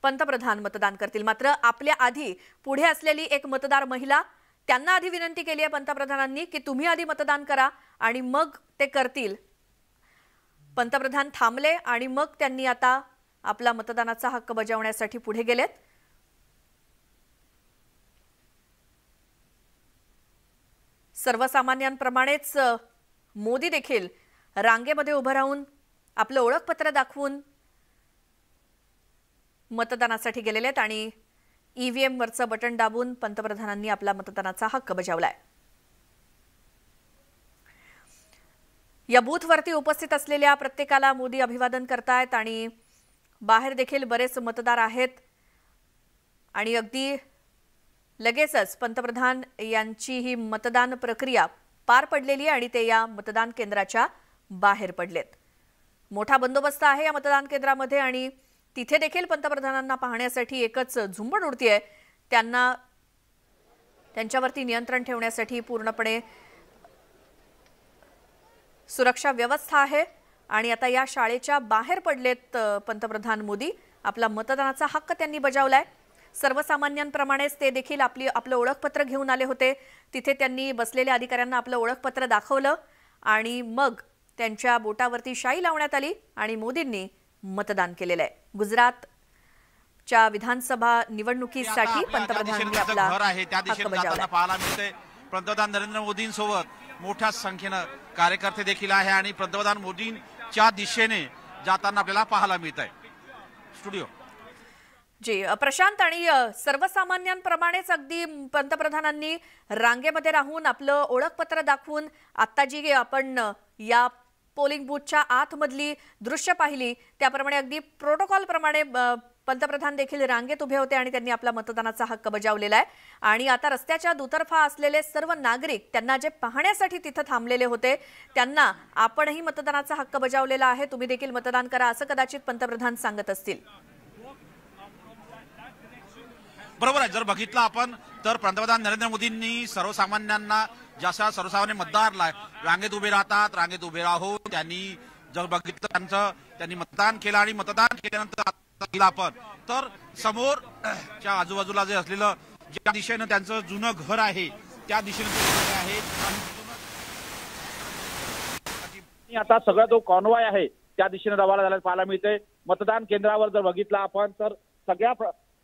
पंतप्रधान मतदान करतील. मात्र आपल्या आधी पुढे असलेली एक मतदार महिला, त्यांना आधी विनंती केली आहे पंतप्रधानांनी की तुम्ही आधी मतदान करा आणि मग ते करतील. पंतप्रधान थांबले आणि मग त्यांनी आता आपला मतदानाचा हक्क बजावण्यासाठी पुढे गेलेत. सर्वसामान्यांप्रमाणेच मोदी देखील रांगेमध्ये उभं राहून आपलं ओळखपत्र दाखवून मतदानासाठी गेलेले आहेत आणि ईव्हीएम वरचं बटन दाबून पंतप्रधानांनी आपला मतदानाचा हक्क बजावलाय. या बूथवरती उपस्थित असलेल्या प्रत्येकाला मोदी अभिवादन करतायत आणि बाहेर देखील बरेच मतदार आहेत आणि अगदी लगेचच पंतप्रधान यांची ही मतदान प्रक्रिया पार पडलेली आहे आणि ते या मतदान केंद्राच्या बाहेर पडलेत। मोठा बंदोबस्त आहे या मतदान केंद्रामध्ये आणि तिथे देखील पंतप्रधानांना पाहण्यासाठी एकच झुंबड उडतीये। त्यांच्यावरती नियंत्रण ठेवण्यासाठी पूर्णपणे सुरक्षा व्यवस्था आहे आणि आता या शाळेच्या बाहेर पडलेत पंतप्रधान मोदी। आपला मतदानाचा हक्क त्यांनी बजावलाय। सर्वसामान्यांप्रमाणेच ते देखील आपलं ओळखपत्र घेऊन आले होते। तिथे त्यांनी बसलेल्या अधिकाऱ्यांना आपलं ओळखपत्र दाखवलं आणि मग त्यांच्या बोटावरती शाई लावण्यात आली आणि मोदींनी मतदान केलेलं आहे। गुजरातच्या विधानसभा निवडणुकीसाठी पंतप्रधानांनी आपला घर आहे त्या हक्क दिशेने बजावलाय। जाताना पाहायला मिळते पंतप्रधान नरेंद्र मोदींसोबत मोठ्या संख्येने कार्यकर्ते देखील आहे आणि पंतप्रधान मोदींच्या दिशेने जाताना आपल्याला पाहायला मिळत आहे। स्टुडिओ जी प्रशांत, आणि सर्वसामान्यांप्रमाणेच अगदी पंतप्रधानांनी रांगेमध्ये राहून आपलं ओळखपत्र दाखवून आता जी आपण या पोलिंग बूथच्या आतमधली दृश्य पाहिली त्याप्रमाणे अगदी प्रोटोकॉल प्रमाणे पंतप्रधान देखील रांगेत उभे होते आणि त्यांनी आपला मतदानाचा हक्क बजावलेला आहे। आणि आता रस्त्याच्या दुतर्फा असलेले सर्व नागरिक त्यांना जे पाहण्यासाठी तिथे थांबलेले होते त्यांना आपणही मतदानाचा हक्क बजावलेला आहे, तुम्ही देखील मतदान करा असं कदाचित पंतप्रधान सांगत असतील। बरोबर आहे। जर बघितलं आपण तर पंतप्रधान नरेंद्र मोदींनी सर्वसामान्यांना जसा सर्वसामान्य मतदार रांगेत उभे राहतात रांगेत उभे राहून त्यांनी जर बघितलं त्यांनी मतदान केलं आणि मतदान केल्यानंतर आपण तर समोरच्या आजूबाजूला जे असलेलं ज्या दिशेनं त्यांचं जुनं घर आहे त्या दिशेने ते आहे। आता सगळा जो कॉन्वॉय आहे त्या दिशेने रवाना झाल्याचं पाहायला मिळते। मतदान केंद्रावर जर बघितलं आपण तर सगळ्या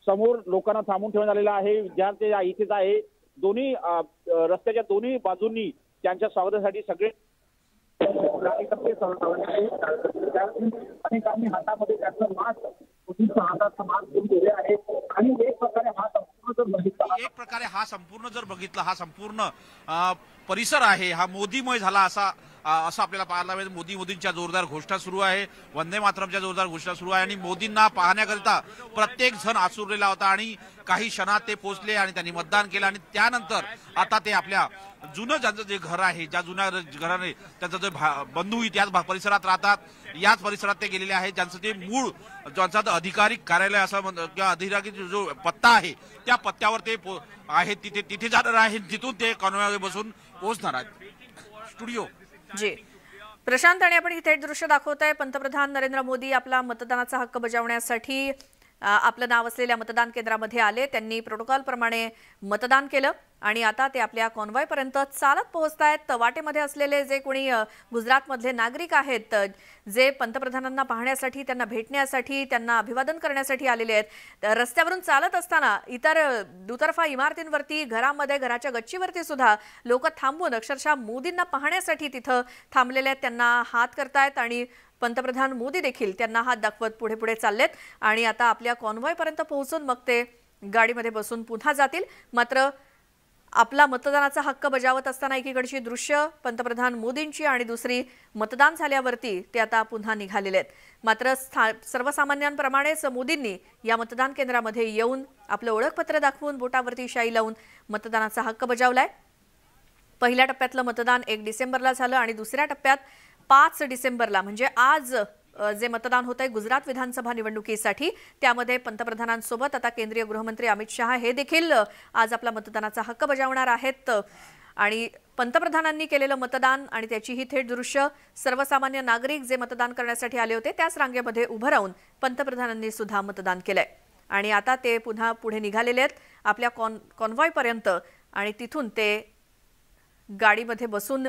समोर लोकांना थांबून ठेवण्यात आलेलं आहे। विद्यार्थी इथेच आहे, दोन्ही रस्त्याच्या दोन्ही बाजूंनी त्यांच्या स्वागतासाठी सगळे अनेकांनी हातामध्ये त्यांचं मास्क हाताचा मास्क घेऊन ठेवले आहे आणि एक प्रकारे हा संपूर्ण परिसर आहे हा मोदीमय झाला असं आपल्याला पाहायला मिळेल। मोदींच्या जोरदार घोषणा सुरू आहे, वंदे मातरमच्या जोरदार घोषणा सुरू आहे आणि मोदींना पाहण्याकरिता प्रत्येक जण आसुरलेला होता आणि काही क्षणात ते पोहोचले आणि त्यांनी मतदान केलं आणि त्यानंतर आता ते आपल्या जुनं ज्यांचं जे घर आहे ज्या जुन्या घराने त्यांचा जो बंधू याच परिसरात राहतात याच परिसरात ते गेलेले आहेत, ज्यांचं ते मूळ ज्यांचा अधिकारिक कार्यालय असं किंवा अधिकारिक जो पत्ता आहे त्या पत्त्यावर ते आहेत तिथे जाणार आहेत, जिथून ते कॉन्वॉयमध्ये बसून पोहोचणार आहेत। स्टुडिओ जी प्रशांत, आणि आपण ही थेट दृश्य दाखवतोय। पंतप्रधान नरेंद्र मोदी आपला मतदानाचा हक्क बजावण्यासाठी आपलं नाव असलेल्या मतदान केंद्रामध्ये आले। त्यांनी प्रोटोकॉल प्रमाणे मतदान केलं आणि आता ते आपल्या कॉन्वॉय पर्यंत चालत पोहोचतायत। वाटेमध्ये असलेले जे कोणी गुजरातमधले नागरिक आहेत जे पंतप्रधानांना पाहण्यासाठी त्यांना भेटण्यासाठी त्यांना अभिवादन करण्यासाठी आलेले आहेत, रस्त्यावरून चालत असताना इतर दुतर्फा इमारतींवरती घरामध्ये घराच्या गच्चीवरती सुद्धा लोक थांबून अक्षरशः मोदींना पाहण्यासाठी तिथं थांबलेले आहेत, त्यांना हात करतायत आणि पंतप्रधान मोदी देखील त्यांना हात दाखवत पुढे पुढे चाललेत आणि आता आपल्या कॉन्वॉय पर्यंत पोहोचून मग ते गाडीमध्ये बसून पुन्हा जातील। मात्र आपला मतदानाचा हक्क बजावत असताना एकीकडची दृश्य पंतप्रधान मोदींची आणि दुसरी मतदान झाल्यावरती ते आता पुन्हा निघालेले आहेत। मात्र सर्वसामान्यांप्रमाणेच मोदींनी या मतदान केंद्रामध्ये येऊन आपलं ओळखपत्र दाखवून बोटावरती शाई लावून मतदानाचा हक्क बजावलाय। पहिल्या टप्प्यातलं मतदान 1 डिसेंबरला झालं आणि दुसऱ्या टप्प्यात 5 डिसेंबरला म्हणजे आज जे मतदान होत आहे गुजरात विधानसभा निवडणुकीसाठी त्यामध्ये पंतप्रधानांसोबत आता केंद्रीय गृहमंत्री अमित शहा हे देखील आज आपला मतदानाचा हक्क बजावणार आहेत। आणि पंतप्रधानांनी केलेलं मतदान आणि त्याची ही थेट दृश्य सर्वसामान्य नागरिक जे मतदान करण्यासाठी आले होते त्याच रांगेमध्ये उभं राहून पंतप्रधानांनी सुद्धा मतदान केलंय आणि आता ते पुन्हा पुढे निघालेले आहेत आपल्या कॉन्वॉय पर्यंत आणि तिथून ते गाडीमध्ये बसून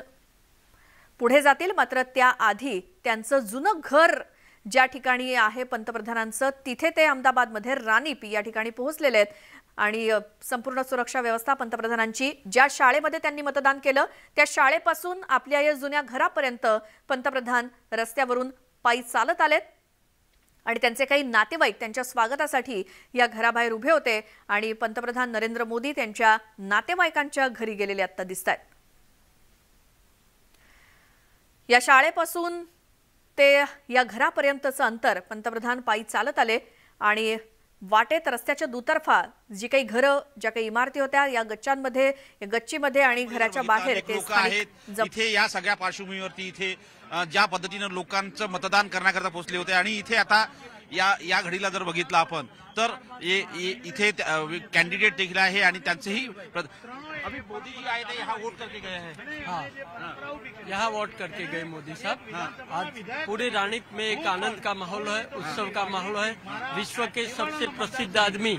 पुढे जातील। मात्र त्याआधी त्यांचं जुनं घर ज्या ठिकाणी आहे पंतप्रधानांचं तिथे ते अहमदाबादमध्ये रानीप या ठिकाणी पोहोचलेले आहेत आणि संपूर्ण सुरक्षा व्यवस्था पंतप्रधानांची ज्या शाळेमध्ये त्यांनी मतदान केलं त्या शाळेपासून आपल्या या जुन्या घरापर्यंत पंतप्रधान रस्त्यावरून पायी चालत आलेत आणि त्यांचे काही नातेवाईक त्यांच्या स्वागतासाठी या घराबाहेर उभे होते आणि पंतप्रधान नरेंद्र मोदी त्यांच्या नातेवाईकांच्या घरी गेलेले आता दिसतात। या शाळेपासून ते या घरापर्यंतचं अंतर पंतप्रधान पायी चालत आले आणि वाटेत रस्त्याच्या दुतर्फा जी काही घरं, ज्या काही इमारती होत्या या गच्चीमध्ये आणि घराच्या बाहेर ते लोक आहेत इथे या सगळ्या पार्श्वभूमीवरती इथे ज्या पद्धतीने लोकांचं मतदान करण्याकरता पोहोचले होते आणि इथे आता या घडीला जर बघितलं आपण तर इथे कॅन्डिडेट देखील आहे आणि त्यांचेही अभी मोदी जी आए थे यहाँ वोट करके गए हैं। हाँ, यहाँ वोट करके गए मोदी साहब। आज पूरे रानीप में एक आनंद का माहौल है, उत्सव का माहौल है। विश्व के सबसे प्रसिद्ध आदमी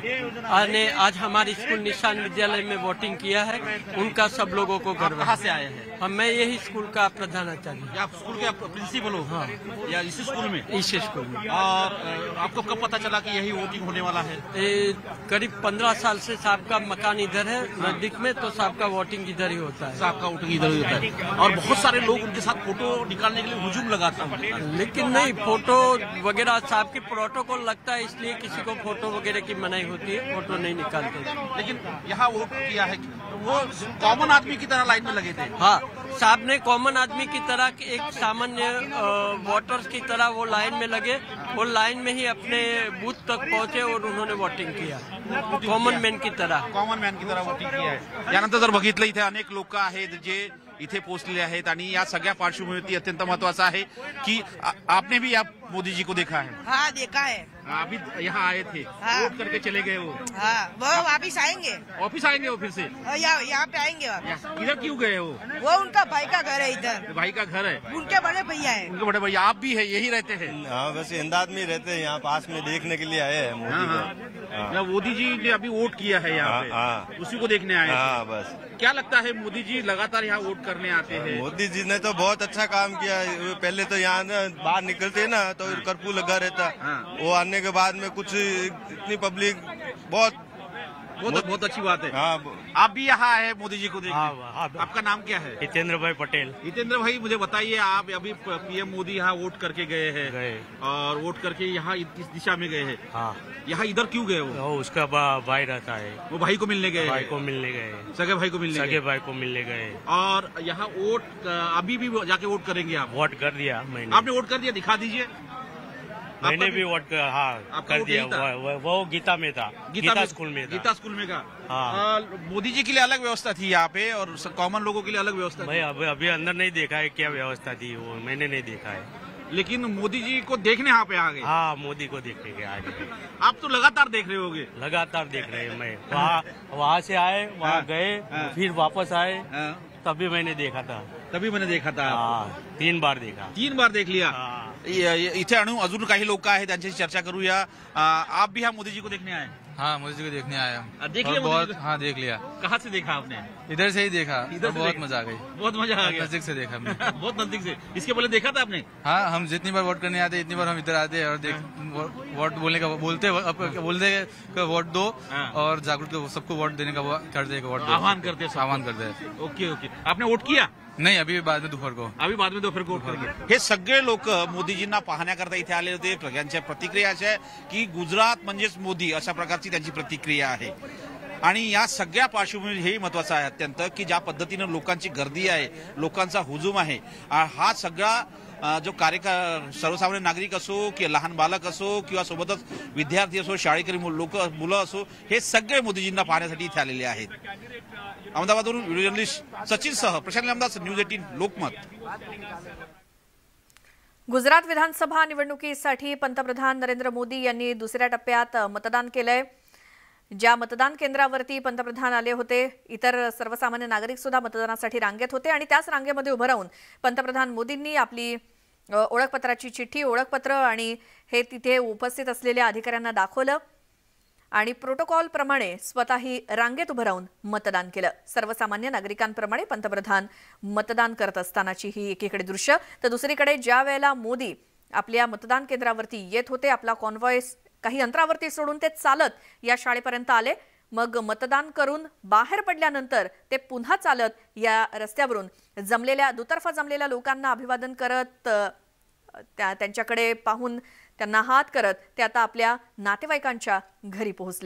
ने आज हमारे स्कूल निशान विद्यालय में वोटिंग किया है, उनका सब लोगों को गर्व। कहाँ से आए हैं? हम मैं यही स्कूल का प्रधानाचार्य। आप स्कूल के प्रिंसिपल हो? हाँ। या इसी स्कूल में? इसी स्कूल में। और आपको कब पता चला कि यही वोटिंग होने वाला है? करीब 15 साल से साहब का मकान इधर है नजदीक में, तो साहब का वोटिंग इधर ही होता है। साहब का वोटिंग इधर ही होता है और बहुत सारे लोग उनके साथ फोटो निकालने के लिए हुजूम लगाते हैं, लेकिन नहीं, फोटो वगैरह साहब की प्रोटोकॉल लगता है, इसलिए किसी को फोटो वगैरह की मनाही होती है, फोटो नहीं निकालते। लेकिन यहाँ वोट किया है वो कॉमन आदमी की तरह लाइन में लगे थे। हाँ, साहब ने कॉमन आदमी की तरह एक सामान्य वोटर्स की तरह वो लाइन में लगे, वो लाइन में ही अपने बूथ तक पहुंचे और उन्होंने वोटिंग किया कॉमन मॅन की तरह वोटिंग किया है। यानंतर जर बघितलं इथे अनेक लोक आहेत जे इथे पोहोचलेले आहेत आणि या सगळ्या पार्श्वभूमीवरती अत्यंत महत्वाचं आहे की आपने भी आप मोदी जी को देखा है? हाँ, देखा है। अभी यहाँ आए थे, वोट करके चले गए वो? हाँ, वो वापिस आएंगे। वापिस आएंगे वो फिर से? यहाँ पे आएंगे वापिस। इधर क्यों गए वो उनका भाई का घर है इधर। भाई का घर है? उनके बड़े भैया है। उनके बड़े भैया। आप भी है यही रहते हैं? हाँ, बस इंदाद में रहते हैं, यहाँ पास में देखने के लिए आए हैं मोदी को। मोदी जी ने अभी वोट किया है यहाँ पे, उसी को देखने आए हाँ, बस। क्या लगता है मोदी जी लगातार यहाँ वोट करने आते हैं? मोदी जी ने तो बहुत अच्छा काम किया। पहले तो यहाँ बाहर निकलते ना तो कर्फ्यू लगा रहता, वो आने के बाद में कुछ इतनी पब्लिक बहुत अच्छी बात है। हाँ, आप भी यहाँ आए मोदी जी को देखने? हाँ, आपका नाम क्या है? हितेंद्र भाई पटेल। हितेंद्र भाई, मुझे बताइए, आप अभी पीएम मोदी यहाँ वोट करके गए हैं और वोट करके यहाँ इस दिशा में गए हैं। हाँ, यहाँ इधर क्यों गए वो? उसका भाई रहता है, वो भाई को मिलने गए? भाई को मिलने गए, सगे भाई को मिलने सगे भाई को मिलने गए। और यहाँ वोट अभी भी जाके वोट करेंगे आप? वोट कर दिया मैंने। आपने वोट कर दिया? दिखा दीजिए। मैंने भी वोट कर दिया। वो गीता में था, गीता स्कूल में था। गीता स्कूल में का? हाँ। मोदी जी के लिए अलग व्यवस्था थी यहाँ पे और कॉमन लोगों के लिए अलग व्यवस्था थी? भाई अभी अंदर नहीं देखा है क्या व्यवस्था थी, वो मैंने नहीं देखा है। लेकिन मोदी जी को देखने यहाँ पे आ गए? हाँ, मोदी को देखने के आ गए। आप तो लगातार देख रहे होगे? लगातार देख रहे हैं। मैं वहाँ से आए, वहाँ गए, फिर वापस आए, तभी मैंने देखा था। हाँ, 3 बार देखा। 3 बार देख लिया। इथे अजून काही लोक आहेत त्यांच्याशी चर्चा करूया। आप भी यहाँ मोदी जी को देखने आए? हाँ, मोदी जी को देखने आया। देख लिया? बहुत, हाँ, देख लिया। कहाँ से देखा आपने? इधर से ही देखा। इधर से बहुत मजा आ गई। बहुत मजा आ गया? नजदीक से देखा हमने। बहुत नजदीक से। इसके पहले देखा था आपने? हाँ, हम जितनी बार वोट करने आते इतनी बार हम इधर आते और वोट बोलने का बोलते वोट दो और जागरूक सबको वोट देने का करते आह्वान करते हैं। ओके। आपने वोट किया? नाही, अभी बाद में दोपहर को वोट करेंगे। हे सगळे लोक मोदीजींना पाहण्याकरता इथे आले होते। त्यांच्या प्रतिक्रिया अशा आहे की गुजरात म्हणजेच मोदी अशा प्रकारची त्यांची प्रतिक्रिया आहे आणि या सगळ्या पार्श्वभूमीवर हेही महत्वाचं आहे अत्यंत की ज्या पद्धतीनं लोकांची गर्दी आहे, लोकांचा हुजूम आहे, हा सगळा जो सर्वसामान्य नागरिक असो की लहान बालक असो किंवा सोबतच विद्यार्थी असो, शाळकरी मुलं असो, हे सगळे मोदीजींना पाहण्यासाठी इथे आलेले आहेत। अहमदाबादवरून व्हिडिओ जर्नलिस्ट सचिनसह प्रशांत अहमदाबाद, न्यूज 18 लोकमत। गुजरात विधानसभा निवडणुकीसाठी पंतप्रधान नरेंद्र मोदी यांनी दुसऱ्या टप्प्यात मतदान केलंय। ज्या मतदान केंद्रावरती पंतप्रधान आले होते, इतर सर्वसामान्य नागरिक सुद्धा मतदानासाठी रांगेत होते आणि त्याच रांगेमध्ये उभं राहून पंतप्रधान मोदींनी आपली ओळखपत्राची चिठ्ठी, ओळखपत्र आणि हे तिथे उपस्थित असलेल्या अधिकाऱ्यांना दाखवलं आणि प्रोटोकॉल प्रमाणे स्वतःही रांगेत उभं राहून मतदान केलं। सर्वसामान्य नागरिकांप्रमाणे पंतप्रधान मतदान करत असतानाची ही एकीकडे दृश्य, तर दुसरीकडे ज्या वेळेला मोदी आपल्या मतदान केंद्रावरती येत होते, आपला कॉन्व्हॉय काही अंतरावरती सोडून ते चालत या शाळेपर्यंत आले। मग मतदान करून बाहेर पडल्यानंतर ते पुन्हा चालत या रस्त्यावरून दुतर्फा जमलेल्या लोकांना अभिवादन करत, त्यांच्याकडे पाहून त्यांना हात करत ते आता आपल्या नातेवाईकांच्या घरी पोहोचले।